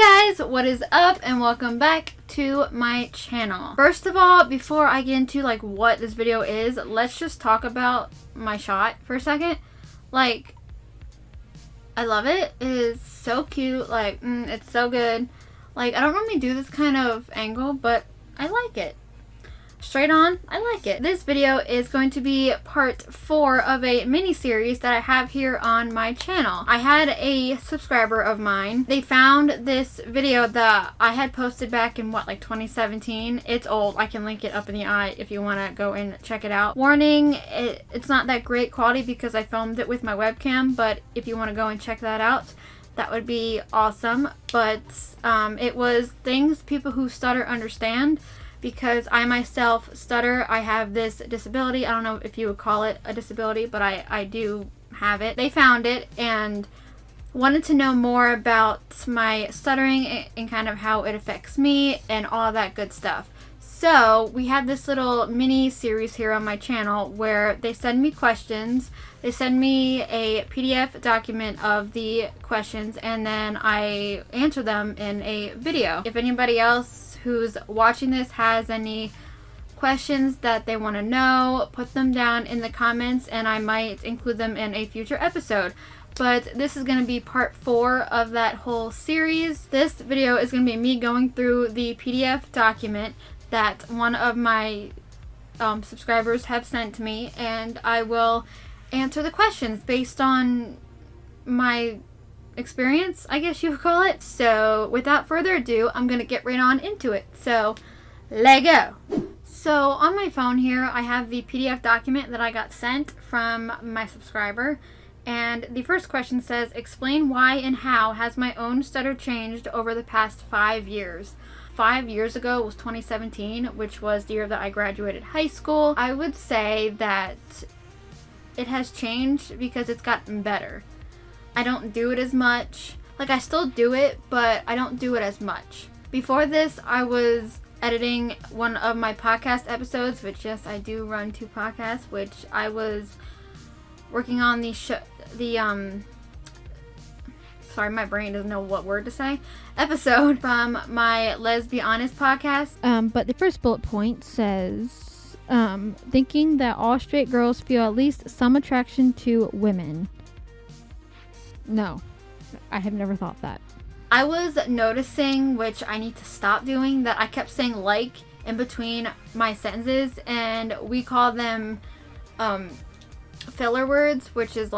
Hey guys, what is up and welcome back to my channel. First of all, before I get into what this video is, let's just talk about my shot for a second. I love it. It is so cute. It's so good. I don't normally do this kind of angle, but I like it. Straight on, I like it. This video is going to be part 4 of a mini-series that I have here on my channel. I had a subscriber of mine. They found this video that I had posted back in 2017. It's old. I can link it up in the eye if you want to go and check it out. Warning, it's not that great quality because I filmed it with my webcam, but if you want to go and check that out, that would be awesome. But it was things people who stutter understand. Because I myself stutter. I have this disability. I don't know if you would call it a disability, but I do have it. They found it and wanted to know more about my stuttering and kind of how it affects me and all that good stuff. So we have this little mini series here on my channel where they send me questions. They send me a PDF document of the questions and then I answer them in a video. If anybody else who's watching this has any questions that they want to know, put them down in the comments and I might include them in a future episode. But this is going to be part 4 of that whole series. This video is going to be me going through the PDF document that one of my subscribers have sent to me, and I will answer the questions based on my experience, I guess you would call it. So without further ado, I'm gonna get right on into it. So let go. So on my phone here I have the PDF document that I got sent from my subscriber, and the first question says, explain why and how has my own stutter changed over the past 5 years. 5 years ago was 2017, which was the year that I graduated high school. I would say that it has changed because it's gotten better. I don't do it as much. I still do it, but I don't do it as much. Before this, I was editing one of my podcast episodes, which yes, I do run 2 podcasts, which I was working on sorry, my brain doesn't know what word to say, episode from my Let's Be Honest podcast. But the first bullet point says, thinking that all straight girls feel at least some attraction to women. No, I have never thought that. I was noticing, which I need to stop doing, that I kept saying in between my sentences, and we call them filler words, which is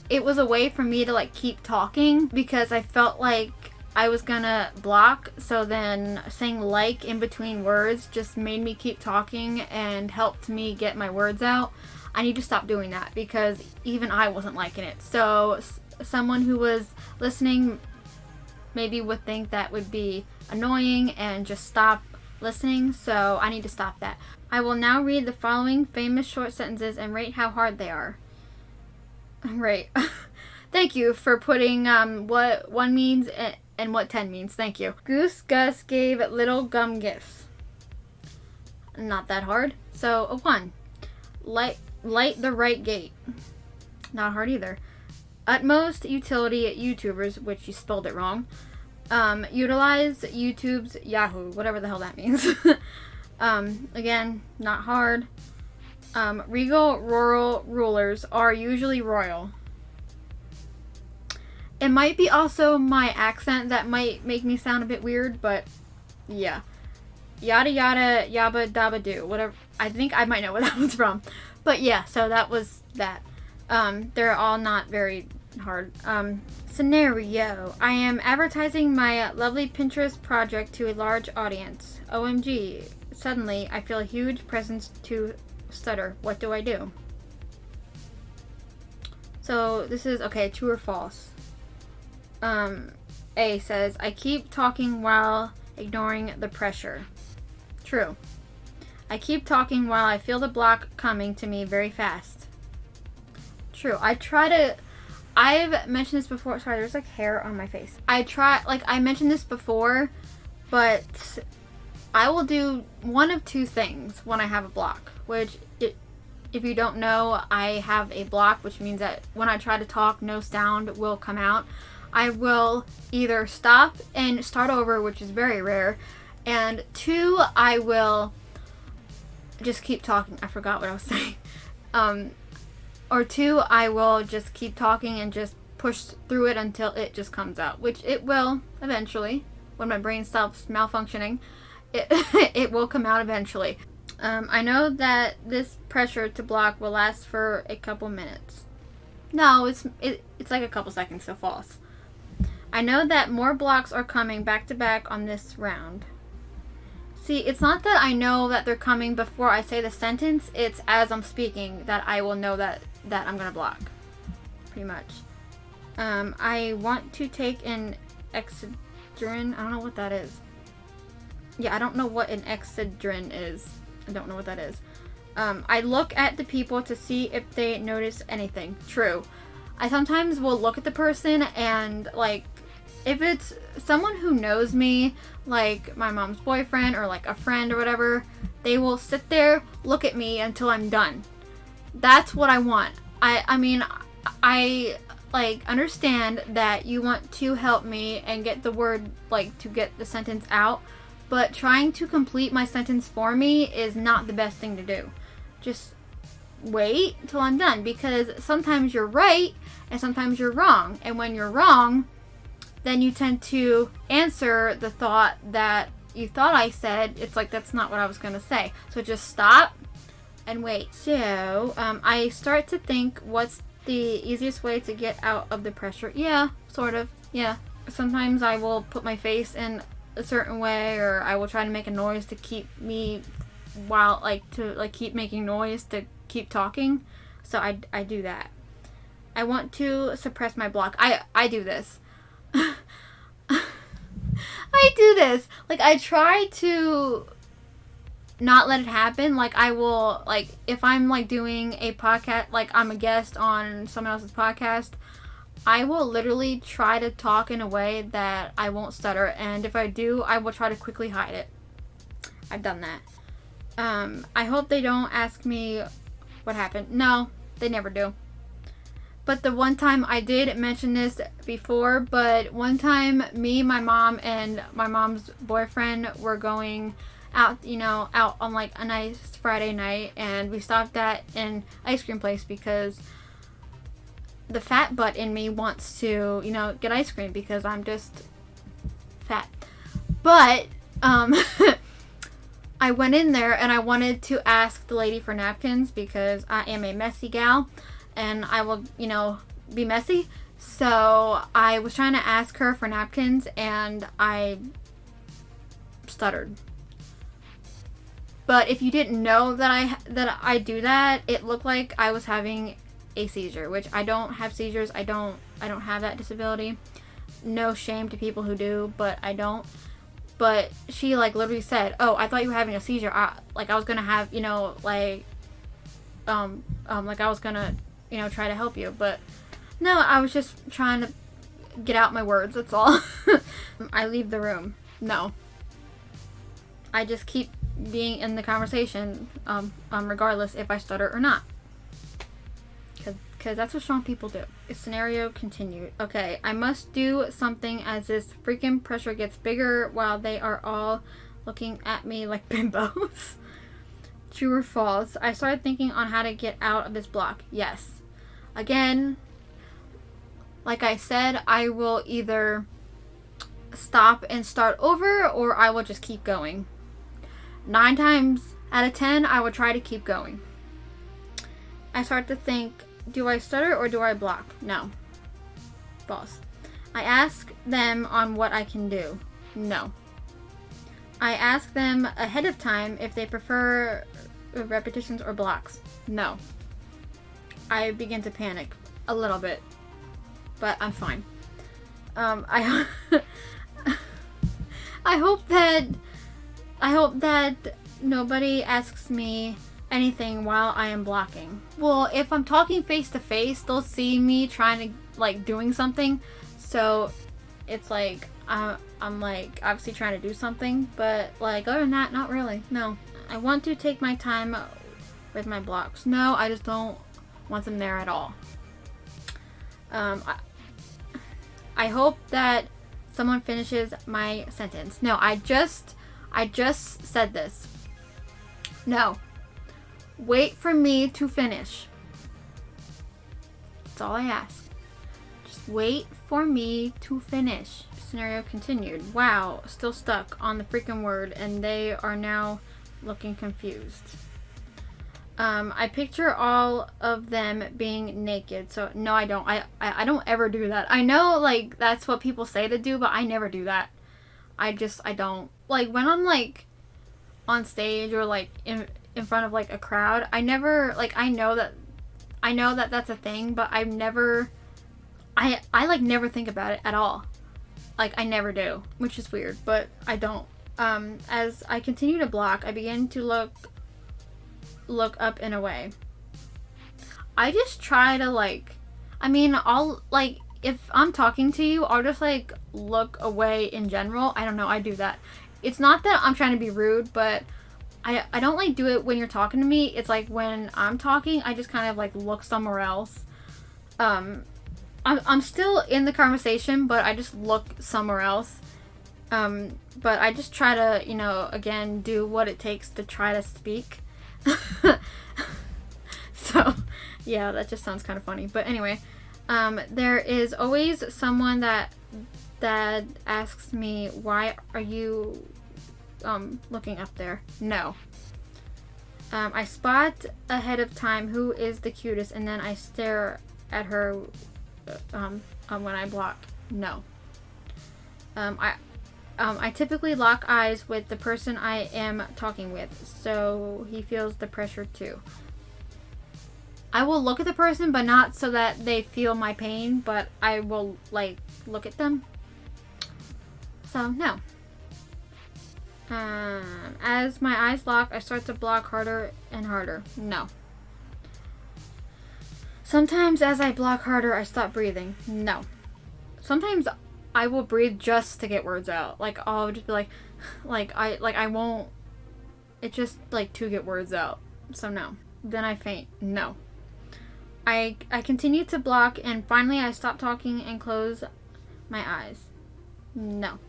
it was a way for me to keep talking because I felt like I was gonna block, so then saying in between words just made me keep talking and helped me get my words out. I need to stop doing that because even I wasn't liking it. So someone who was listening maybe would think that would be annoying and just stop listening, so I need to stop that. I will now read the following famous short sentences and rate how hard they are. Right. Thank you for putting what 1 means and what 10 means. Thank you. Goose Gus gave little gum gifts. Not that hard. So a 1. Light the right gate. Not hard either. Utmost utility YouTubers, which you spelled it wrong. Utilize YouTube's Yahoo, whatever the hell that means. Again, not hard. Regal rural rulers are usually royal. It might be also my accent that might make me sound a bit weird, but yeah. Yada yada yabba dabba do. Whatever. I think I might know where that was from. But yeah, so that was that. They're all not very hard. Scenario. I am advertising my lovely Pinterest project to a large audience. OMG. Suddenly, I feel a huge presence to stutter. What do I do? So, this is, okay, true or false. A says, I keep talking while ignoring the pressure. True. I keep talking while I feel the block coming to me very fast. True. I've mentioned this before. Sorry, there's hair on my face. I mentioned this before, but I will do one of 2 things when I have a block, which if you don't know, I have a block, which means that when I try to talk, no sound will come out. I will either stop and start over, which is very rare, and 2, I will just keep talking. I forgot what I was saying. Or 2, I will just keep talking and just push through it until it just comes out, which it will eventually. When my brain stops malfunctioning, it will come out eventually. I know that this pressure to block will last for a couple minutes. No, it's like a couple seconds, so false. I know that more blocks are coming back to back on this round. See, it's not that I know that they're coming before I say the sentence, it's as I'm speaking that I will know that I'm gonna block. Pretty much. I want to take an Excedrin. I don't know what that is. Yeah, I don't know what an Excedrin is. I don't know what that is. I look at the people to see if they notice anything. True. I sometimes will look at the person and, like, if it's someone who knows me, like my mom's boyfriend or like a friend or whatever, they will sit there, look at me until I'm done. That's what I want. I mean, I like understand that you want to help me and get the word, like, to get the sentence out, but trying to complete my sentence for me is not the best thing to do. Just wait till I'm done, because sometimes you're right and sometimes you're wrong, and when you're wrong, then you tend to answer the thought that you thought I said. It's like, that's not what I was gonna say. So just stop and wait. So I start to think, what's the easiest way to get out of the pressure? Yeah, sort of. Yeah. Sometimes I will put my face in a certain way, or I will try to make a noise to keep me keep making noise to keep talking. So I do that. I want to suppress my block. I do this. I do this. Like, I try to not let it happen. Like, I will, like, if I'm, like, doing a podcast, like, I'm a guest on someone else's podcast, I will literally try to talk in a way that I won't stutter. And if I do, I will try to quickly hide it. I've done that. I hope they don't ask me what happened. No, they never do. But the one time, I did mention this before, but one time me, my mom, and my mom's boyfriend were going out, out on like a nice Friday night, and we stopped at an ice cream place because the fat butt in me wants to, get ice cream because I'm just fat. But, I went in there and I wanted to ask the lady for napkins because I am a messy gal and I will, be messy. So I was trying to ask her for napkins and I stuttered. But if you didn't know that I do that, it looked like I was having a seizure, which I don't have seizures. I don't have that disability. No shame to people who do, but I don't. But she, like, literally said, "Oh, I thought you were having a seizure. I was gonna have, I was gonna, try to help you." But no, I was just trying to get out my words. That's all. I leave the room. No. I just keep being in the conversation, regardless if I stutter or not. Because that's what strong people do. Scenario continued. Okay, I must do something as this freaking pressure gets bigger while they are all looking at me like bimbos. True or false? I started thinking on how to get out of this block. Yes. Again, like I said, I will either stop and start over, or I will just keep going. 9 times out of 10, I will try to keep going. I start to think, do I stutter or do I block? No. False. I ask them on what I can do. No. I ask them ahead of time if they prefer repetitions or blocks. No. I begin to panic a little bit, but I'm fine. I hope that nobody asks me anything while I am blocking. Well, if I'm talking face to face, they'll see me trying to, like, doing something. So it's like I'm like obviously trying to do something, but like other than that, not really. No. I want to take my time with my blocks. No, I just don't want them there at all. I hope that someone finishes my sentence. No, I just said this. No. Wait for me to finish. That's all I ask. Just wait for me to finish. Scenario continued. Wow, still stuck on the freaking word, and they are now looking confused. I picture all of them being naked. So no, I don't. I don't ever do that. I know, like, that's what people say to do, but I never do that. I don't. Like, when I'm, like, on stage or, like, in front of, like, a crowd, I never, like, I know that that's a thing, but I've never, I like, never think about it at all. Like, I never do, which is weird, but I don't. As I continue to block, I begin to look up and away. I just try to, like, I mean, I'll, like, if I'm talking to you, I'll just, like, look away in general. I don't know, I do that. It's not that I'm trying to be rude, but I don't, like, do it when you're talking to me. It's like when I'm talking, I just kind of, like, look somewhere else. I'm still in the conversation, but I just look somewhere else. But I just try to, you know, again, do what it takes to try to speak. So, yeah, that just sounds kind of funny. But anyway, there is always someone that asks me, why are you looking up there? No. I spot ahead of time who is the cutest, and then I stare at her when I block. No. I typically lock eyes with the person I am talking with, so he feels the pressure too. I will look at the person, but not so that they feel my pain, but I will, like, look at them. So, no. As my eyes lock, I start to block harder and harder. No. Sometimes as I block harder, I stop breathing. No. Sometimes I will breathe just to get words out. Like, I'll just be like I won't, it's just, like, to get words out. So, no. Then I faint. No. I continue to block, and finally I stop talking and close my eyes. No.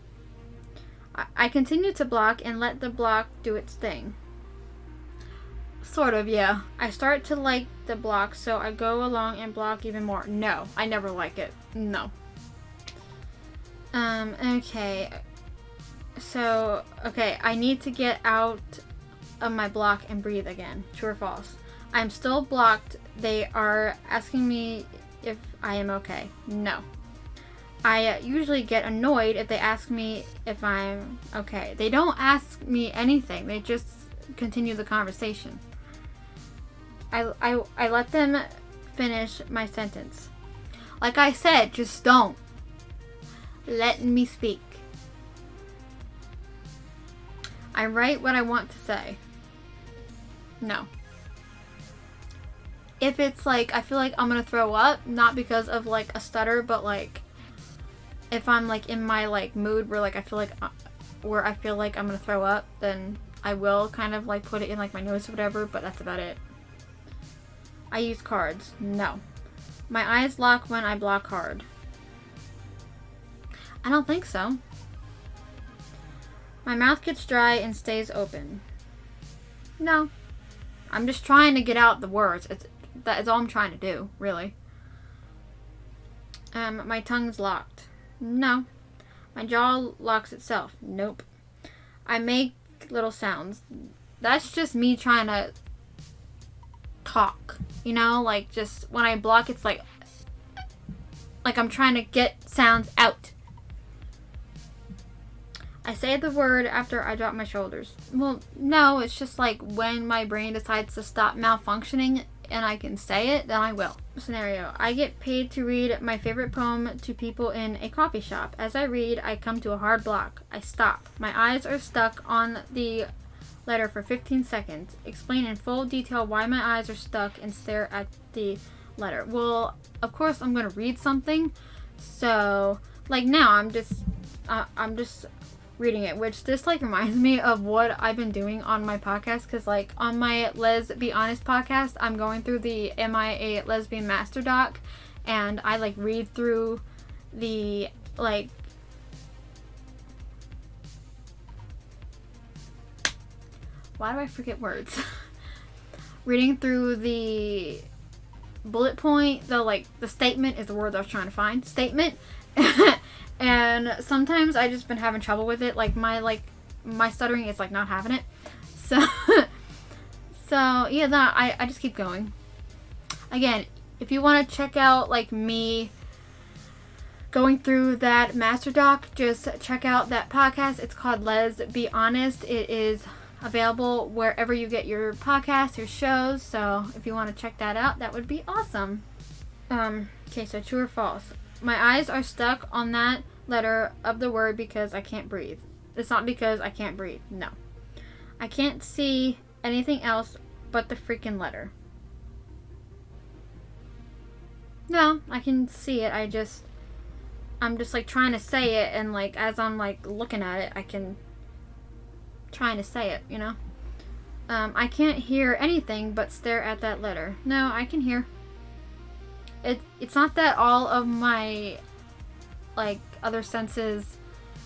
I continue to block and let the block do its thing. Sort of, yeah. I start to like the block, so I go along and block even more. No, I never like it. No. Okay. So, okay, I need to get out of my block and breathe again. True or false? I'm still blocked. They are asking me if I am okay. No. I usually get annoyed if they ask me if I'm okay. They don't ask me anything. They just continue the conversation. I let them finish my sentence. Like I said, just don't let me speak. I write what I want to say. No. If it's like, I feel like I'm gonna throw up, not because of like a stutter, but like if I'm like in my like mood where like I feel like I'm gonna throw up, then I will kind of like put it in like my nose or whatever, but that's about it. I use cards. No. My eyes lock when I block hard. I don't think so. My mouth gets dry and stays open. No. I'm just trying to get out the words. That is all I'm trying to do, really. My tongue's locked. No. My jaw locks itself. Nope. I make little sounds. That's just me trying to talk. You know, like just when I block, it's like I'm trying to get sounds out. I say the word after I drop my shoulders. Well, no, it's just like when my brain decides to stop malfunctioning and I can say it, then I will. Scenario. I get paid to read my favorite poem to people in a coffee shop. As I read, I come to a hard block. I stop. My eyes are stuck on the letter for 15 seconds. Explain in full detail why my eyes are stuck and stare at the letter. Well, of course I'm going to read something. So, like now I'm just reading it, which this like reminds me of what I've been doing on my podcast, because like on my Let's Be Honest podcast, I'm going through the Am I a Lesbian Master doc, and I like read through the like, why do I forget words? Reading through the bullet point, the statement is the word I was trying to find. Statement. And sometimes I just been having trouble with it. Like my stuttering is like not having it. So yeah, I just keep going. Again, if you want to check out like me going through that master doc, just check out that podcast. It's called Let's Be Honest. It is available wherever you get your podcasts, your shows. So if you want to check that out, that would be awesome. Okay, so true or false? My eyes are stuck on that letter of the word because I can't breathe. It's not because I can't breathe. No. I can't see anything else but the freaking letter. No, I can see it. I'm just like trying to say it, and like as I'm like looking at it, I can trying to say it, you know. I can't hear anything but stare at that letter. No, I can hear. It's not that all of my like other senses.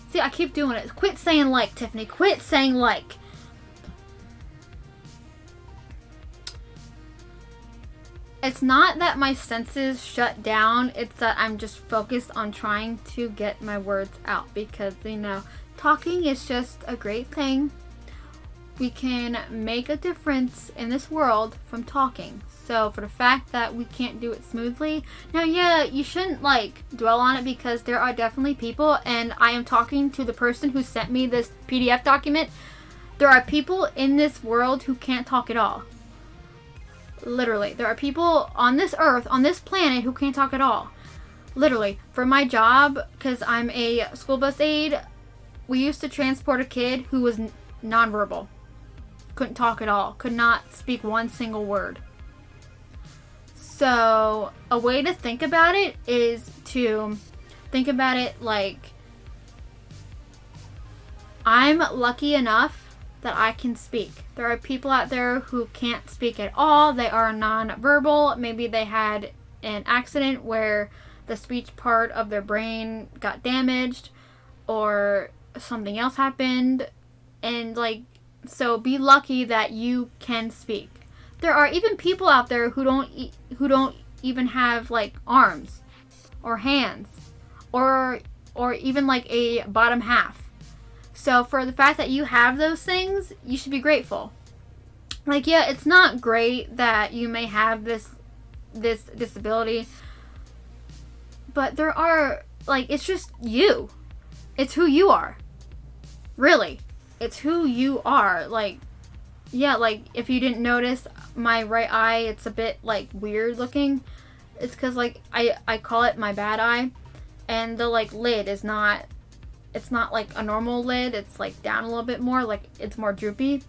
See, I keep doing it. Quit saying like, Tiffany. Quit saying like. It's not that my senses shut down. It's that I'm just focused on trying to get my words out, because, you know, talking is just a great thing. We can make a difference in this world from talking. So for the fact that we can't do it smoothly, now yeah, you shouldn't like dwell on it, because there are definitely people, and I am talking to the person who sent me this PDF document. There are people in this world who can't talk at all. Literally, there are people on this earth, on this planet, who can't talk at all. Literally, for my job, because I'm a school bus aide, we used to transport a kid who was nonverbal. Couldn't talk at all. Could not speak one single word. So, a way to think about it is to think about it like, I'm lucky enough that I can speak. There are people out there who can't speak at all. They are nonverbal. Maybe they had an accident where the speech part of their brain got damaged, or something else happened, and like, so be lucky that you can speak. There are even people out there who don't even have like arms or hands or even like a bottom half. So for the fact that you have those things, you should be grateful. Like, yeah, it's not great that you may have this disability, but there are, like, it's just you. It's who you are. Really. It's who you are. Like, yeah, like, if you didn't notice, my right eye, it's a bit, like, weird looking. It's because, like, I call it my bad eye, and the, like, lid is not, it's not, like, a normal lid. It's, like, down a little bit more. Like, it's more droopy.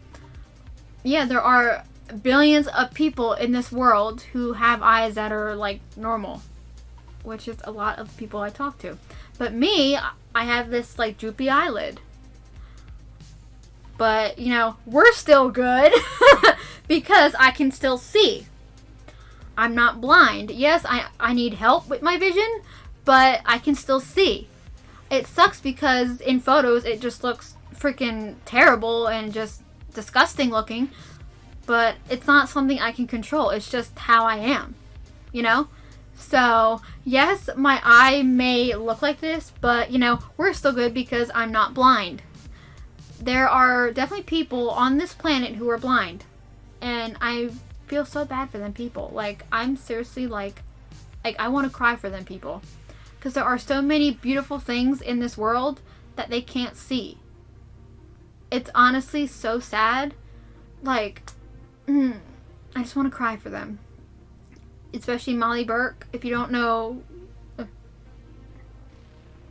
Yeah, there are billions of people in this world who have eyes that are, like, normal, which is a lot of people I talk to. But me, I have this, like, droopy eyelid. But, you know, we're still good because I can still see. I'm not blind. Yes, I need help with my vision, but I can still see. It sucks because in photos it just looks freaking terrible and just disgusting looking, but it's not something I can control. It's just how I am, you know? So, yes, my eye may look like this, but, you know, we're still good because I'm not blind. There are definitely people on this planet who are blind, and I feel so bad for them people. Like, I'm seriously like I want to cry for them people, because there are so many beautiful things in this world that they can't see. It's honestly so sad. Like, I just want to cry for them. Especially Molly Burke. If you don't know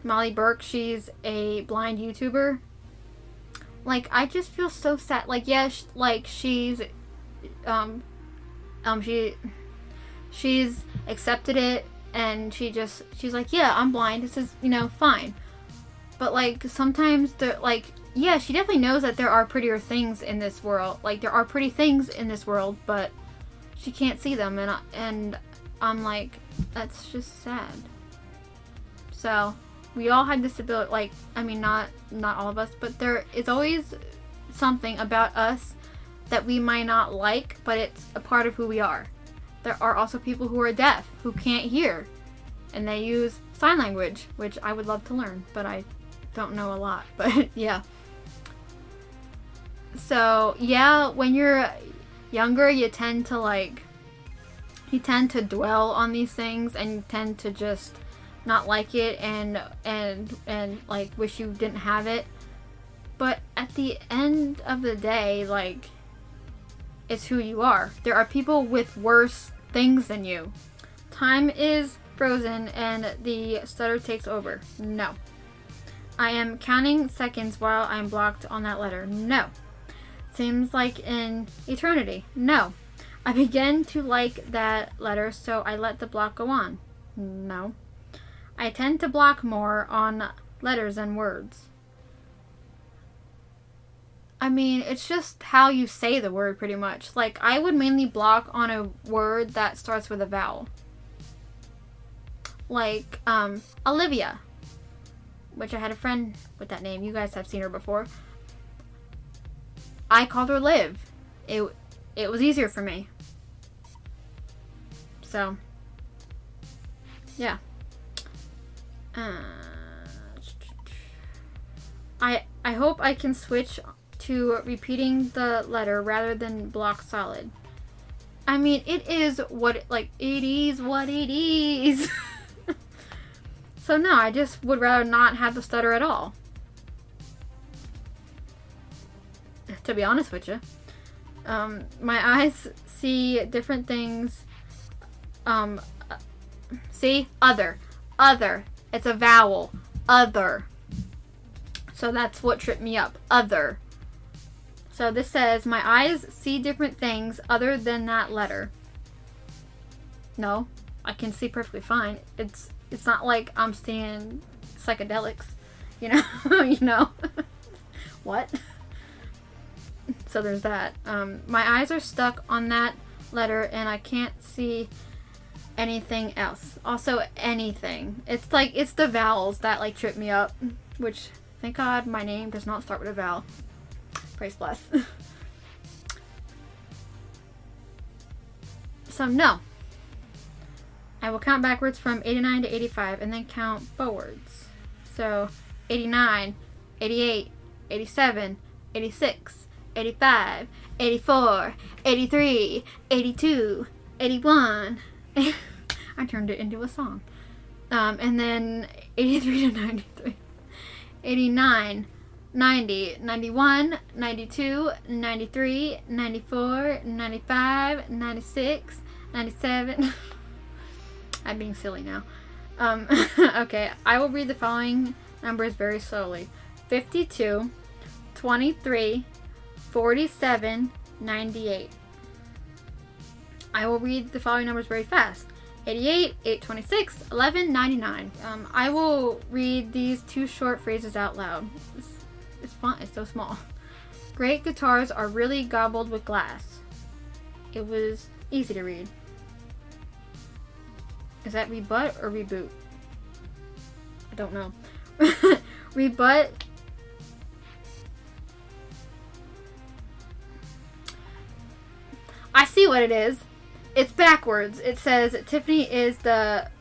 Molly Burke, she's a blind YouTuber. Like, I just feel so sad. Like, yeah, she's accepted it, and she's like, yeah, I'm blind. This is, you know, fine. But, like, sometimes they're like, yeah, she definitely knows that there are prettier things in this world. Like, there are pretty things in this world, but she can't see them, and I'm like, that's just sad. So, we all have disability, like, I mean, not all of us, but there is always something about us that we might not like, but it's a part of who we are. There are also people who are deaf, who can't hear, and they use sign language, which I would love to learn, but I don't know a lot, but yeah. So, yeah, when you're younger, you tend to dwell on these things, and you tend to just not like it and like wish you didn't have it. But at the end of the day, like, it's who you are. There are people with worse things than you. Time is frozen and the stutter takes over. No. I am counting seconds while I'm blocked on that letter. No. Seems like an eternity. No. I begin to like that letter, so I let the block go on. No. I tend to block more on letters than words. I mean, it's just how you say the word, pretty much. Like, I would mainly block on a word that starts with a vowel. Like, Olivia, which I had a friend with that name. You guys have seen her before. I called her Liv. It was easier for me. So, yeah. I hope I can switch to repeating the letter rather than block solid. I mean, it is what it is. So no, I just would rather not have the stutter at all. To be honest with you. My eyes see different things. See? Other. It's a vowel. Other. So that's what tripped me up. Other. So this says, my eyes see different things other than that letter. No, I can see perfectly fine. It's not like I'm seeing psychedelics, you know? You know? What? So there's that. My eyes are stuck on that letter and I can't see anything else. Also, anything. It's like, it's the vowels that like trip me up, which, thank God my name does not start with a vowel. Praise bless. So no. I will count backwards from 89 to 85 and then count forwards. So 89, 88, 87, 86, 85, 84, 83, 82, 81. I turned it into a song. And then 83 to 93. 89, 90, 91, 92, 93, 94, 95, 96, 97. I'm being silly now. Okay, I will read the following numbers very slowly. 52, 23, 47, 98. I will read the following numbers very fast. 88, 826, 11, 99. I will read these two short phrases out loud. It's fun. It's so small. Great guitars are really gobbled with glass. It was easy to read. Is that rebut or reboot? I don't know. Rebut. I see what it is. It's backwards. It says Tiffany is the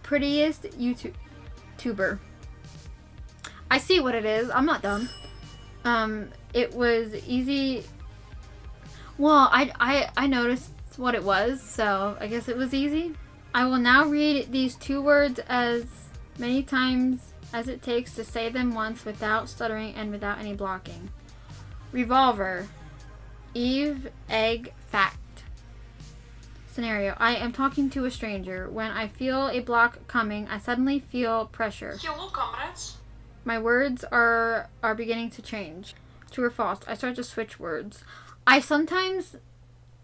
prettiest YouTuber. I see what it is. I'm not dumb. It was easy. Well, I noticed what it was, so I guess it was easy. I will now read these two words as many times as it takes to say them once without stuttering and without any blocking. Revolver. Eve, egg, fact. Scenario. I am talking to a stranger. When I feel a block coming, I suddenly feel pressure. Hello, comrades. My words are beginning to change. True or false? I start to switch words. I sometimes...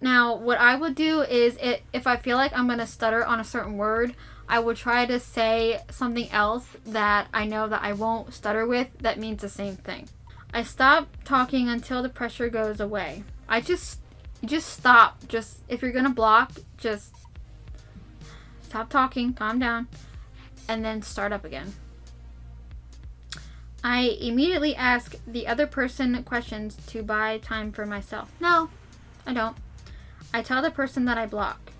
Now, what I would do is, if I feel like I'm going to stutter on a certain word, I will try to say something else that I know that I won't stutter with that means the same thing. I stop talking until the pressure goes away. Just stop. Just, if you're going to block, just stop talking, calm down, and then start up again. I immediately ask the other person questions to buy time for myself. No, I don't. I tell the person that I block.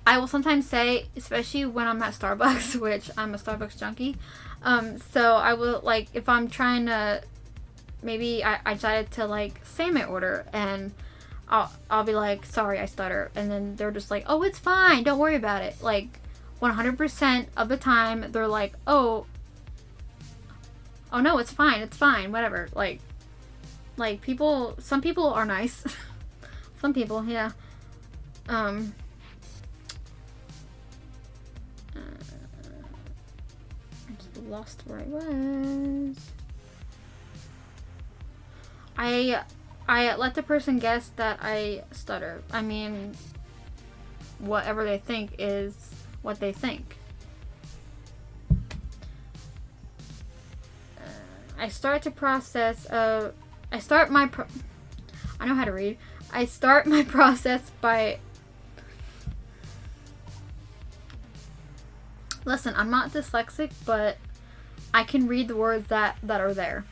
I will sometimes say, especially when I'm at Starbucks, which I'm a Starbucks junkie. So I will, like, if I'm trying to, maybe I decided to, like, say my order, and I'll be like, sorry, I stutter. And then they're just like, oh, it's fine. Don't worry about it. Like, 100% of the time, they're like, oh no, it's fine, whatever. Like people, some people are nice. Some people, yeah. I just lost where I was. I let the person guess that I stutter. I mean, whatever they think is what they think. I start my process by, listen, I'm not dyslexic, but I can read the words that are there.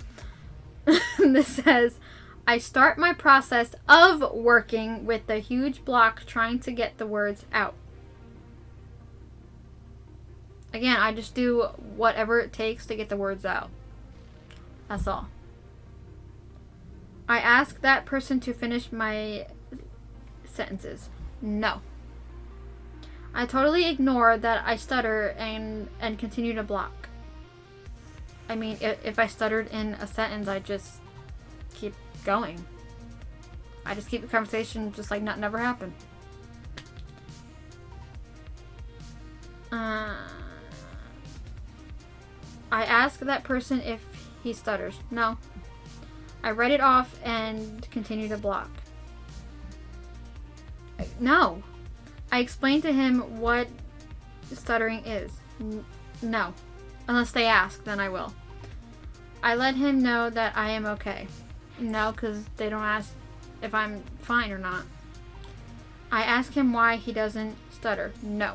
This says, I start my process of working with the huge block trying to get the words out. Again, I just do whatever it takes to get the words out. That's all. I ask that person to finish my sentences. No. I totally ignore that I stutter and continue to block. I mean, if I stuttered in a sentence, I just keep going. I just keep the conversation just like nothing ever happened. I ask that person if he stutters. No. I write it off and continue to block. No. I explain to him what stuttering is. No. Unless they ask, then I will. I let him know that I am okay. No, because they don't ask if I'm fine or not. I ask him why he doesn't stutter. No.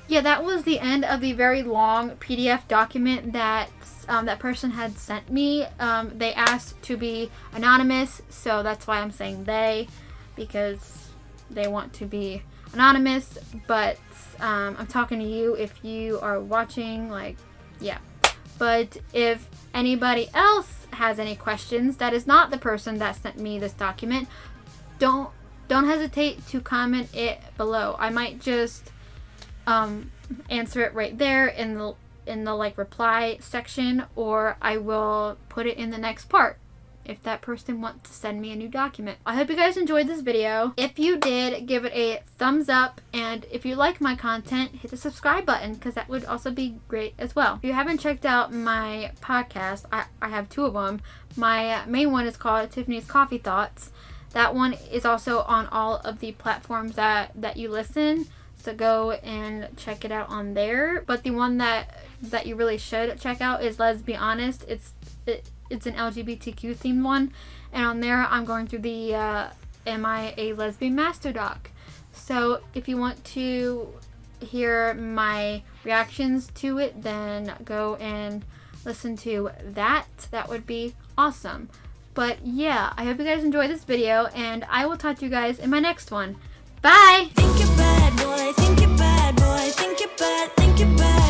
Yeah, that was the end of the very long PDF document that that person had sent me. They asked to be anonymous, so that's why I'm saying they, because they want to be anonymous, but I'm talking to you if you are watching, like, yeah. But if anybody else has any questions that is not the person that sent me this document, don't hesitate to comment it below. I might just answer it right there in the like reply section, or I will put it in the next part if that person wants to send me a new document. I hope you guys enjoyed this video. If you did, give it a thumbs up, and if you like my content, hit the subscribe button, because that would also be great as well. If you haven't checked out my podcast, I have two of them. My main one is called Tiffany's Coffee Thoughts. That one is also on all of the platforms that you listen, so go and check it out on there. But the one that you really should check out is Let's Be Honest. It's an LGBTQ themed one, and on there I'm going through the Am I a Lesbian Master Doc. So if you want to hear my reactions to it, then go and listen to that. That would be awesome. But yeah, I hope you guys enjoyed this video, and I will talk to you guys in my next one. Bye! Think you're bad, boy. Think you're bad, boy. Think you're bad. Think you're bad.